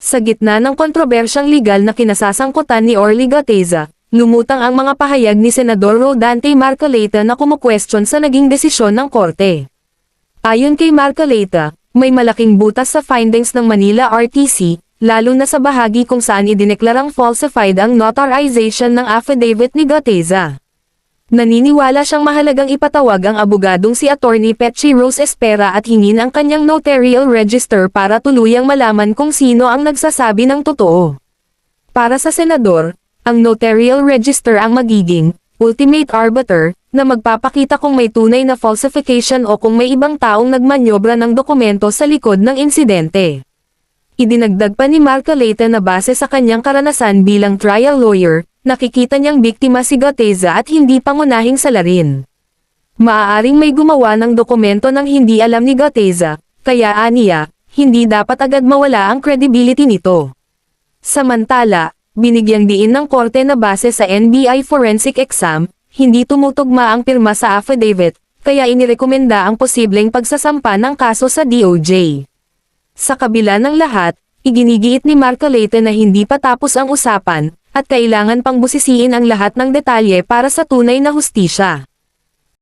Sa gitna ng kontrobersyang legal na kinasasangkutan ni Orly Gateza, lumutang ang mga pahayag ni Senador Rodante Marcoleta na kumukwestiyon sa naging desisyon ng korte. Ayon kay Marcoleta, may malaking butas sa findings ng Manila RTC, lalo na sa bahagi kung saan idineklarang falsified ang notarization ng affidavit ni Gateza. Naniniwala siyang mahalagang ipatawag ang abogadong si Attorney Petchy Rose Espera at hingin ang kanyang notarial register para tuluyang malaman kung sino ang nagsasabi ng totoo. Para sa senador, ang notarial register ang magiging ultimate arbiter na magpapakita kung may tunay na falsification o kung may ibang taong nagmanyobra ng dokumento sa likod ng insidente. Idinagdag pa ni Marcoleta na base sa kanyang karanasan bilang trial lawyer, nakikita niyang biktima si Gateza at hindi pangunahing salarin. Maaaring may gumawa ng dokumento ng hindi alam ni Gateza, kaya aniya, hindi dapat agad mawala ang credibility nito. Samantala, binigyang diin ng korte na base sa NBI forensic exam, hindi tumutugma ang pirma sa affidavit, kaya inirekomenda ang posibleng pagsasampa ng kaso sa DOJ. Sa kabila ng lahat, iginigiit ni Marcoleta na hindi pa tapos ang usapan, at kailangan pang busisiin ang lahat ng detalye para sa tunay na hustisya.